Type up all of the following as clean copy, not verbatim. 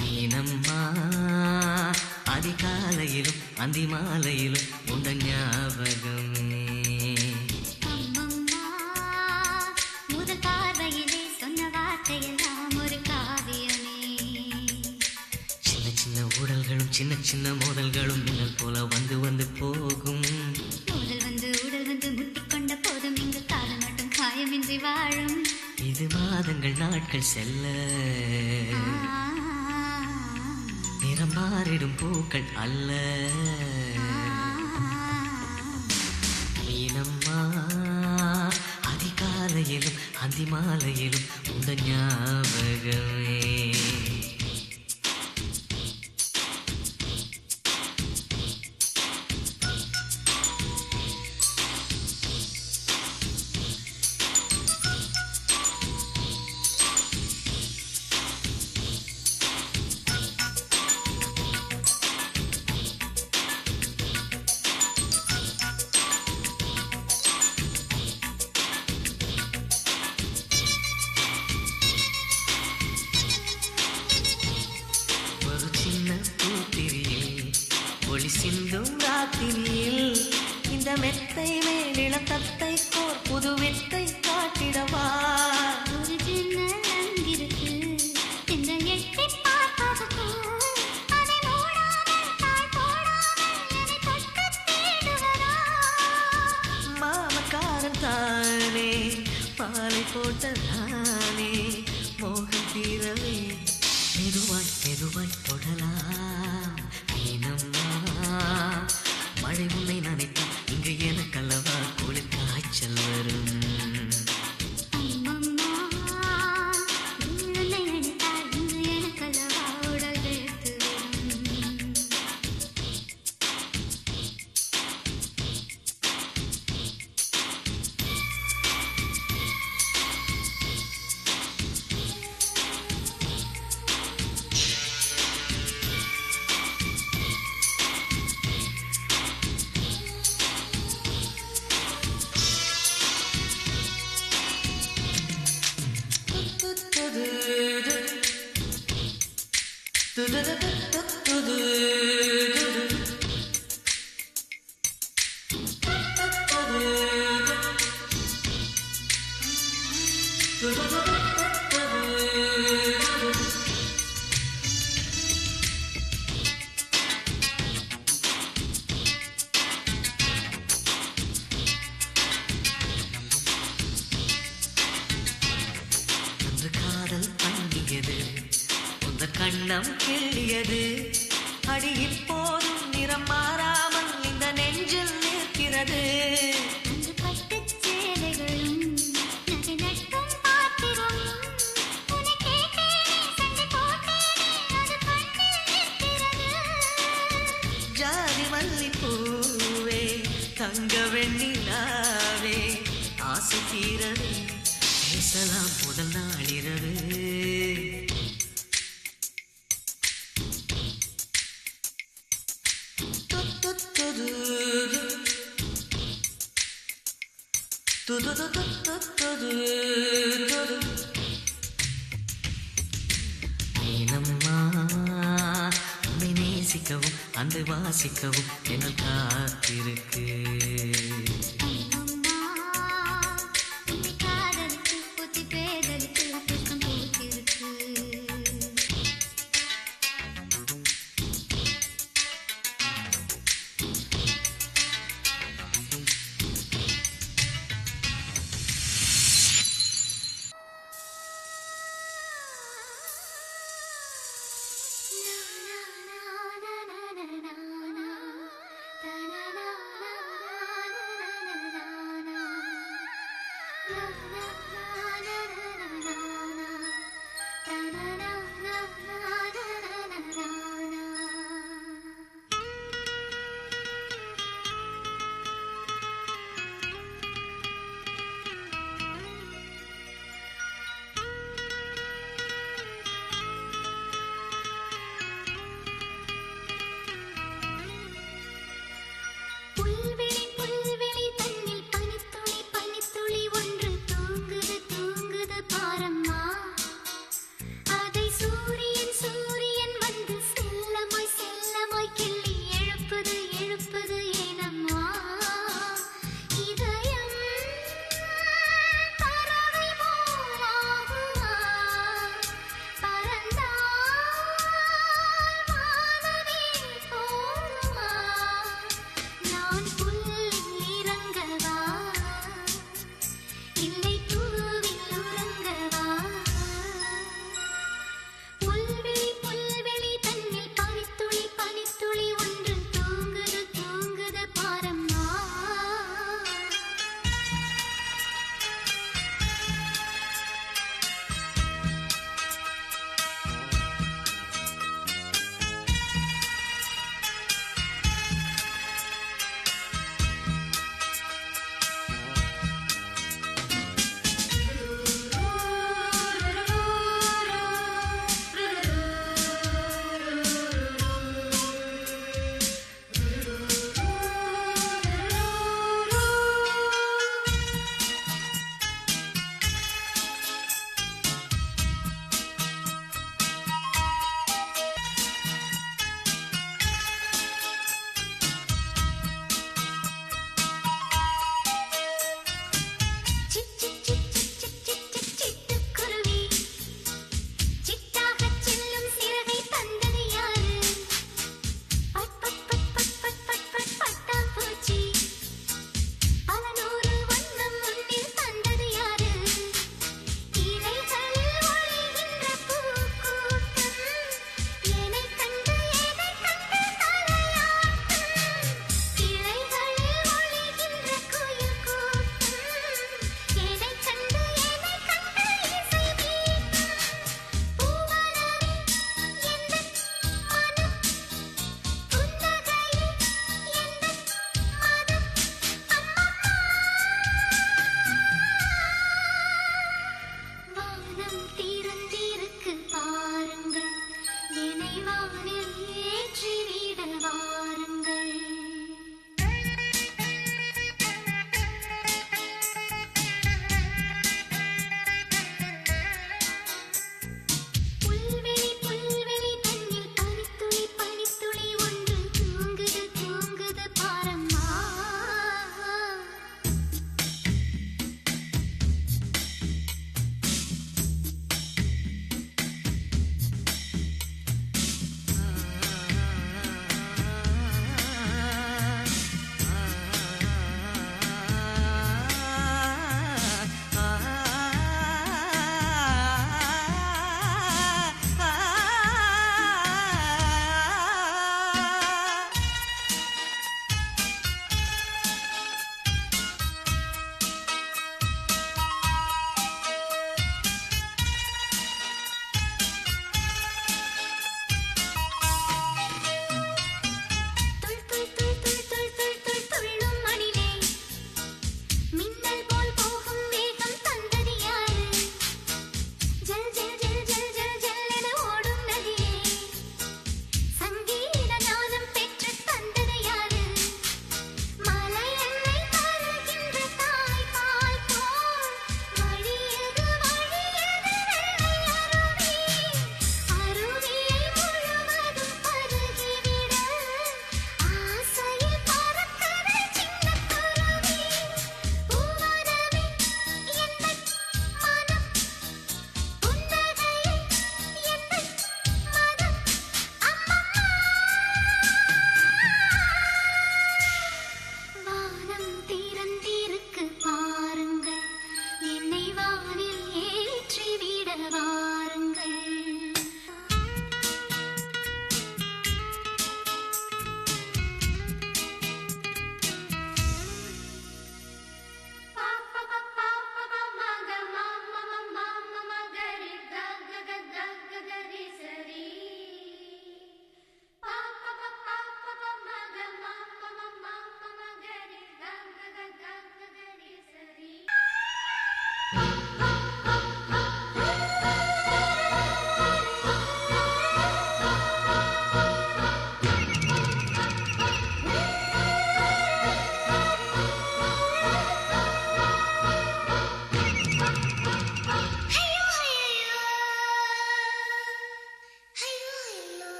மீனம்மா அதிகாலையிலும் அந்தி மாலையிலும் உண்ட ஞாபகமே. அம்மம்மா முதல் பார்வையிலே சொன்ன வார்த்தையெல்லாம் ஒரு காவியமே. சின்ன சின்ன ஊடல்களும் சின்ன சின்ன மோதல்களும் மின்னல் போல வந்து வந்து போகும். உடல் வந்து முட்டிக்கொண்ட போதும் இங்கு காதல் மட்டும் காயமின்றி வாழும். இது மாதங்கள் நாட்கள் செல்ல நிறம் மாறிடும் பூக்கள் அல்ல. மீனம்மா அதிகாலையிலும் அந்தி மாலையிலும் உந்த ஞாபகமே. ஒளி சிந்தும் ராத்திரியில் இந்த மெத்தை மேலிளம் தத்தை கோர் புது வித்தை காட்டிடவா. ஒரு ஜன்னல் அங்கிருக்கு இந்த எட்டி பார்ப்பதற்கு அதை மூடாமல் தாழ் போடாமல் என்னை தொட்டு தேடுவதா. மாமக்காரன் தானே பாலை போட்டதானே மோகம் தீரவே மெதுவாய் மெதுவாய் தொடலாம். மீனம்மா மழை உன்னை நினைக்கும் இங்கு எனக்கல்லவா குளிர் காய்ச்சல் வரும். அம்மம்மா உன்னை நினைத்தால் இங்கு எனக்கல்லவா உடல் வேர்த்து வரும். அன்று காதல் பண்ணியது உந்த கண்ணம் கிள்ளியது. அடி இப்போதும் நிறம் மாறாமல் இந்த நெஞ்சில் நிற்கிறது. அன்று பட்டுச் சேலைகளும் நகை நட்டும் பாத்திரமும் உன்னை கேட்டேனே சண்டை போட்டேனே அது கண்ணில் நிற்கிறது. ஜாதி மல்லிப்பூவே தங்க வெண்ணிலாவே ஆசை தீரவே பேசலாம் முதல் நாளிரவு. மீனம்மா உன்னை நேசிக்கவும் அந்த வாசிக்கவும் என்னால் காத்திருக்கு. அம்மம்மா உன்னை காதலித்து புத்தி பேதலித்து புஷ்பம் பூத்திருக்கு.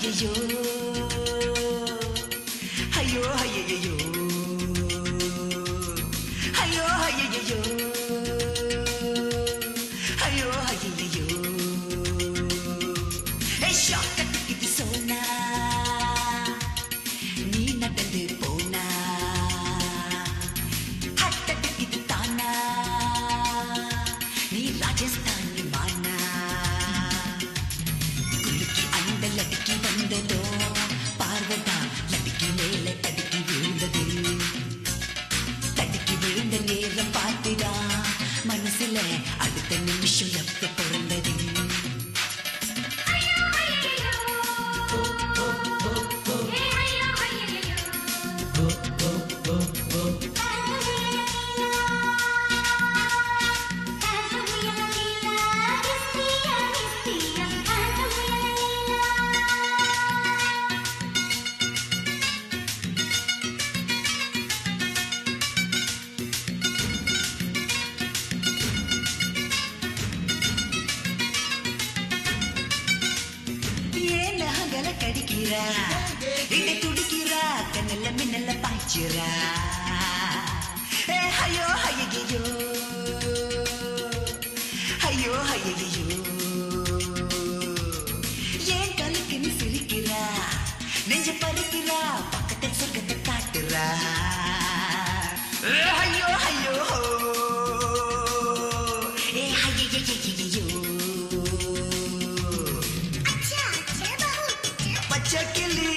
ஐயையோ ஐயோ ஐயையோ ஐயோ ஐயையோ ஐயோ ஐயையோ ஷாக் அடிக்குது சோனா நீ நடந்து போனா ஹட் அடிக்குது தானா நீ ராஜஸ்தானி மானா குலுக்கி அந்த லடுக்கி வந்ததோ பார்வதா லடுக்கி மேல தடுக்கி விழுந்தது தடுக்கி விழுந்த நேரம் பார்த்துதா மனசுல அடுத்த நிமிஷம் எப்ப பிறந்தது கடிக்கிறா இடை துடிக்கிறா கண்ணல்ல மின்னல்ல பாய்ச்சிரா ஐயோ ஐயையோ ஐயோ ஐயையோ ஏன் கலுக்குன்னு சிரிக்கிறா நெஞ்ச பறிக்கிறா பக்கத்தில் சொர்க்கத்தை காட்டுறா ஐயோ ஐயோ ஐயையோ கிளி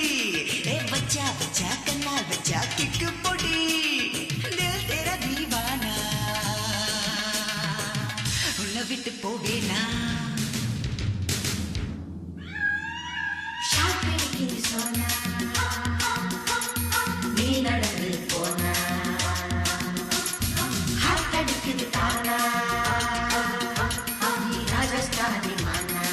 बच्चा बच्चा कन्ना बच्चा किक पोड़ी दिल तेरा दीवाना उन्ना विट पोवेना शादी की सोना नी नडंदु पोना हाथ अडिक्कुदु ताना नी राजस्थानी माना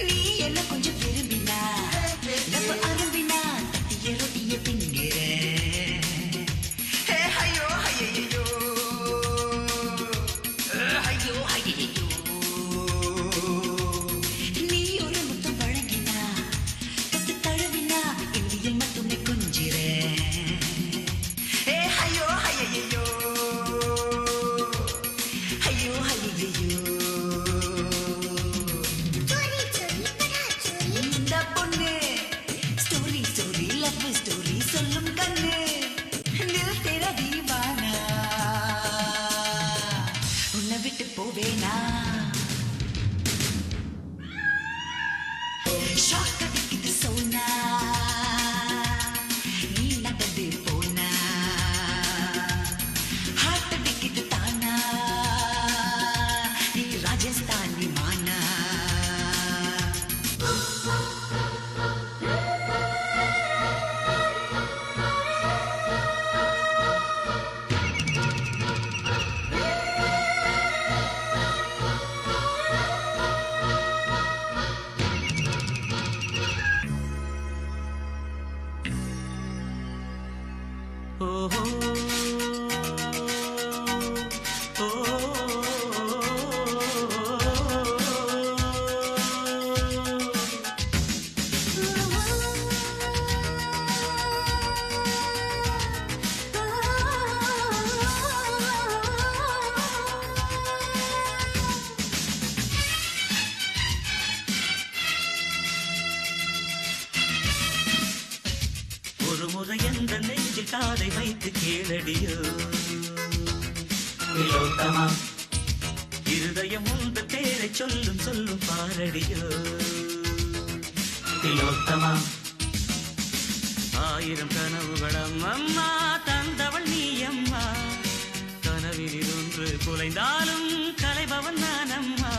நீ என்ன கொஞ்சம் விரும்பினா நம்ம அரும்பினா தட்டிய ரொட்டிய திங்கிற ஐயோ ஐயையோ ஐயோ ஐயையோ நீ ஒரு முத்தம் வழங்கினா தொட்டு தழுவினா இந்தியில் மட்டுமே கொஞ்சிற ஐயோ ஐயையோ ஐயோ ஐயையோ स्टोरी स्टोरी लव स्टोरी சொல்லும் கண்ணு दिल तेरा दीवाना உன்னை விட்டு போவேனா ஷாக் அடிக்குது சோனா நீ நடந்து போனா ஹார்ட் அடிக்குது தானா நீ ராஜஸ்தானி மானா ஒரு முறை எந்த நெஞ்சில் காதை வைத்து கேளடியோ திலோத்தமா இருதயம் உந்த பேரை சொல்லும் சொல்லும் பாரடியோ திலோத்தமா ஆயிரம் கனவுகளம் அம்மா தந்தவள் நீ அம்மா கனவில் ஒன்று குலைந்தாலும் கலைபவன் நான் அம்மா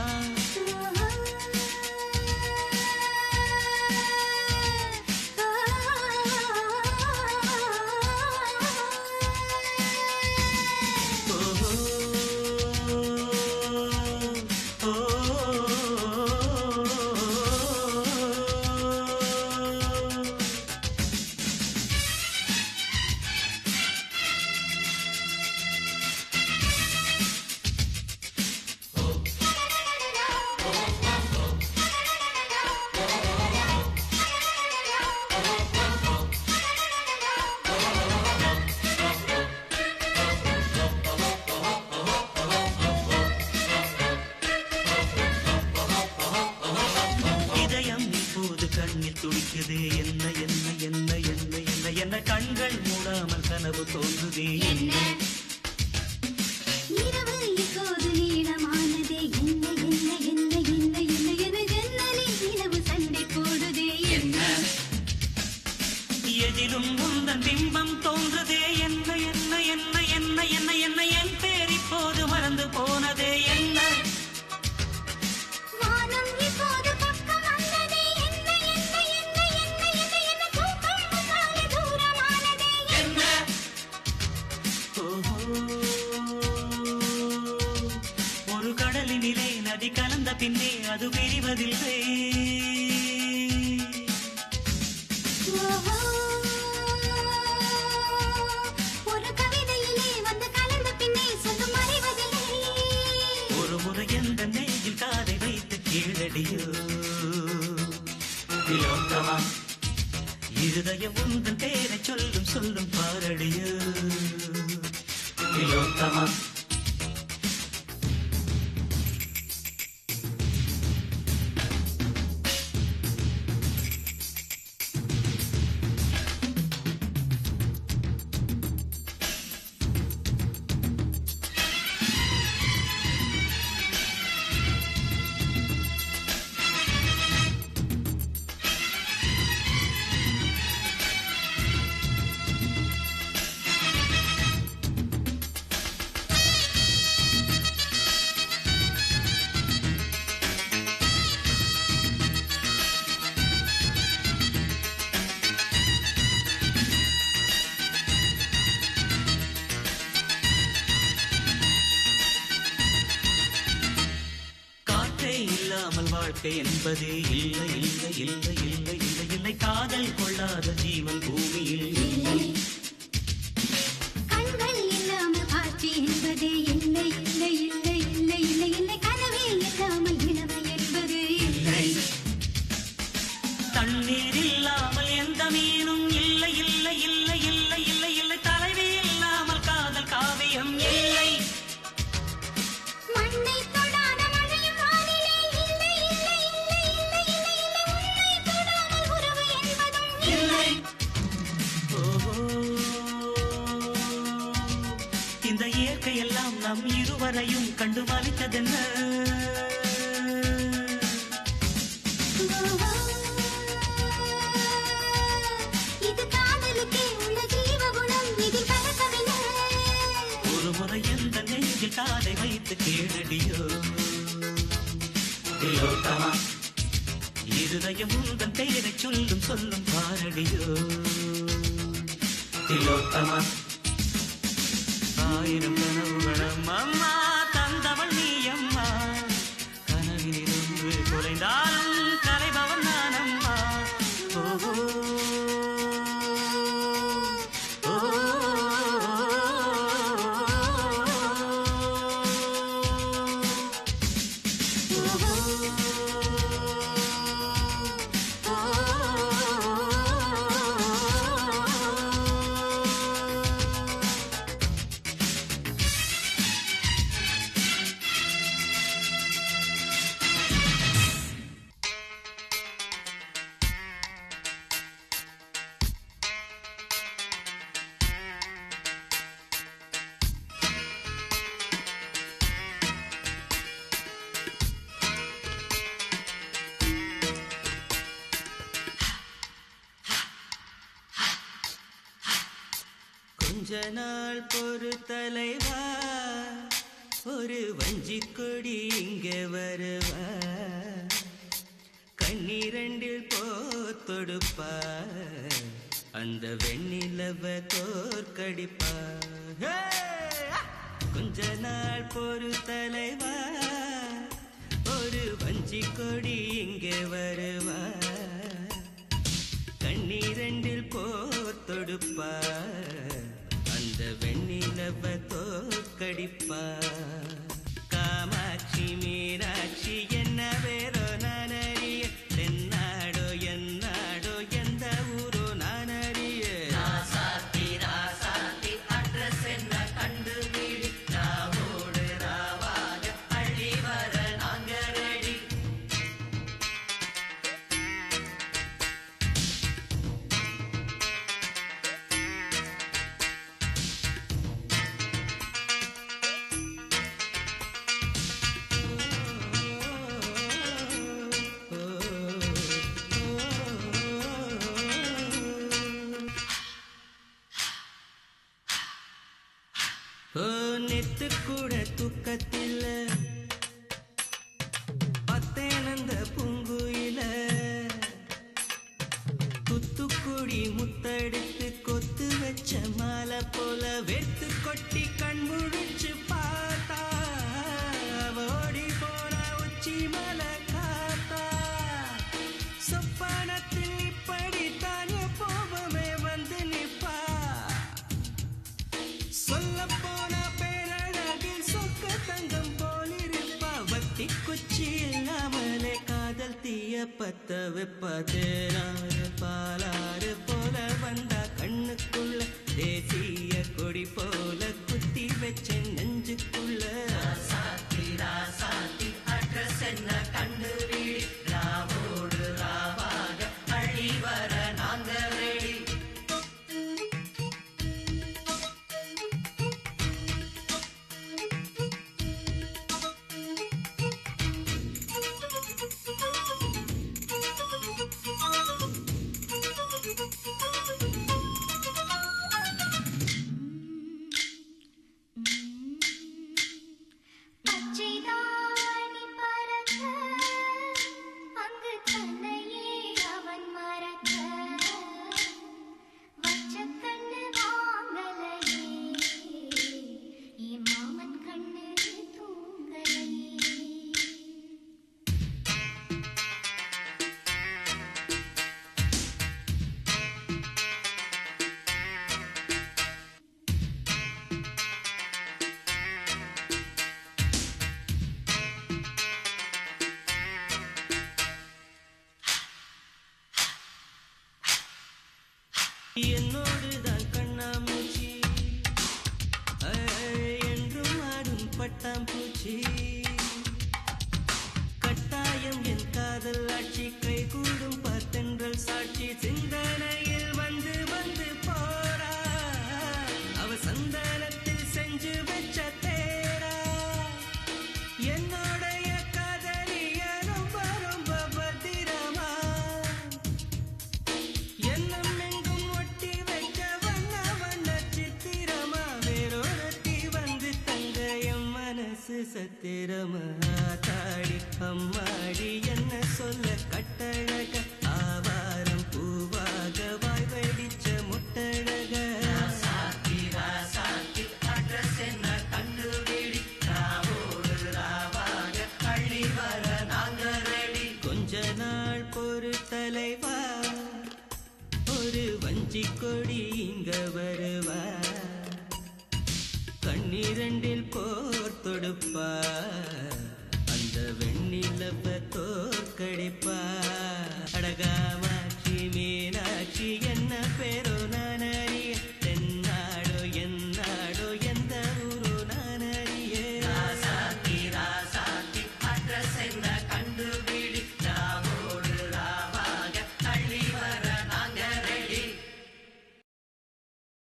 மூடாமல் கனவு தோன்றுதே என்ன இரவு இப்போது நீளமானதே என்ன என்ன என்ன என்ன என்ன என ஜன்னலில் நிலவு சண்டை போடுதே என்ன எதிலும் உந்தன் பிம்பம் தோன்றுதே என்ன என்ன என்ன என்ன என்ன என்ன என் பேர் இப்போது மறந்து போனதே என்ன வானம் இப்போது பக்கம் வந்ததே என்ன என்ன என்ன என்ன என்ன என்ன தூக்கம் முன்னாலே தூரமானதே என்ன ஓஹோ ஒரு கடலினிலே நதி கலந்த பின்னே அது பிரிவதில்லை ஓஹோ ஒரு கவிதையிலே வந்து கலந்த பின்னே சொல்லும் மறைவதில்லை ஒரு முறை எந்த நெஞ்சில் காதை வைத்து கீழடியோ திலோத்தமா இருதயம் உந்தன் பேரை சொல்லும் சொல்லும் பாரடியோ திலோத்தமா இல்லாமல் வாழ்க்கை என்பதே இல்லை இல்லை இல்லை இல்லை இல்லை இல்லை காதல் கொள்ளாத ஜீவன் பூமியில் இல்லை கண்கள் இல்லாமல் காட்சி என்பதே இல்லை இல்லை இல்லை இல்லை இல்லை இல்லை கனவே இல்லாமல் இளமை என்பது இல்லை தண்ணீர் இல்லாமல் எந்த மீனும் இல்லை இல்லை இல்லை இல்லை இல்லை இல்லை தலைவி இல்லாமல் காதல் காவியம் இல்லை மண்ணை தொடாத மழையும் வானிலே இல்லை இல்லை இல்லை இல்லை இல்லை இல்லை உன்னை தொடாமல் உறவு என்பதும் இல்லை ஓஹோ இந்த இயற்கையெல்லாம் நம் இருவரையும் கண்டு மலித்ததென்ன இது காதலுக்கே உள்ள ஜீவகுணம் இதில் கலக்கவில்லை ஒரு முறை எந்த நெஞ்சில் காதை வைத்து கேளடியோ திலோத்தமா இருதயம் உந்தன் பெயரை சொல்லும் சொல்லும் பாரடியோ திலோத்தமா ஆயிரம் கனவுகளும் அம்மா தந்தவள் நீ அம்மா கனவிலிருந்து குறைந்தாலும் கலைபவன் நான் அம்மா ஓஹோ கொஞ்ச நாள் பொறு தலைவா ஒரு வஞ்சிக் கொடி இங்க வருவா கண்ணீரண்டில் போத்தொடுப்பா அந்த வெண்ணிலவ தோற்கடிப்பா கொஞ்ச நாள் பொறு தலைவா ஒரு வஞ்சிக் கொடி இங்க வருவா கண்ணீரண்டில் போத்தொடுப்பா அந்த வெண்ணிலவ தோற்கடிப்பா காமாட்சி மீனாட்சி என்ன வேறோ நானறிய தென்னாடோ என்னாடோ எந்த ஊரோ நானறிய அட்ரஸ் என்ன கண்டு வீடு ராவோடு ராவாக அள்ளி வர நாங்க ரெடி ஓ நெத்து கூட தூக்கத்தில் பத்தேனந்த பூங்குயில குத்துக்குடி முத்தெடுத்து கொத்து வச்ச மாலை போல வெத்து கொட்டி கண் முழிச்சு பார்த்தா ஓடி போன உச்சி மலை காத்தா சொப்பனத்தில் இப்படித்தானே போவமே வந்து நிப்பா சொல்ல போன பேரழகில் சொக்க தங்கம் போலிருப்பா வத்தி குச்சி இல்லாமலே காதல் தீய பத்த வெப்பா தேனாறு பாலாறு போல வந்தா கண்ணுக்குள்ள தேசிய கொடி போல குத்தி வச்ச நெஞ்சுக்குள்ள சாத்தி ராசாத்தி அட்ரஸ் என்ன கண்டு வீடி ராவோடு ராவாக அழி வர நாங்க ரெடி பச்சைதாணி பறக்க அங்கு தன்னையே அவன் மறக்க வச்ச கண்ணு வாங்கலையே என் மாமன் கண்ணு தூங்கலையே என்னோடுதான் கண்ணாமூச்சி என்றும் ஆடும் பட்டாம்பூச்சி கட்டாயம் என் காதல் ஆட்சி கை கூடும் பார்த்தென்றல் சாட்சி சிந்தனையில் வந்து வந்து போறா அவ சந்தனத்தில் செஞ்சு வச்ச தேரா என்னோடைய காதலிய ரொம்ப ரொம்ப பத்திரமா எண்ணம் எங்கும் ஒட்டி வைக்க வண்ண வண்ண சித்திரமா வேறொருத்தி வந்து தங்க என் மனசு சத்திரமா தாடி அம்மாடி என்ன சொல்ல கட்டழக ஆவாரம் பூவாக வாய் வெடிச்ச முட்டழக சாத்தி ராசாத்தி அட்ரஸ் என்ன கண்டு வீடி ராவோடு ராவாக அள்ளி வர நாங்க ரெடி கொஞ்ச நாள் பொறு தலைவா ஒரு வஞ்சி கொடி இங்க வருவா கண்ணீரண்டில் போர் தொடுப்பா அந்த வெண்ணிலவ தோற்கடிப்பா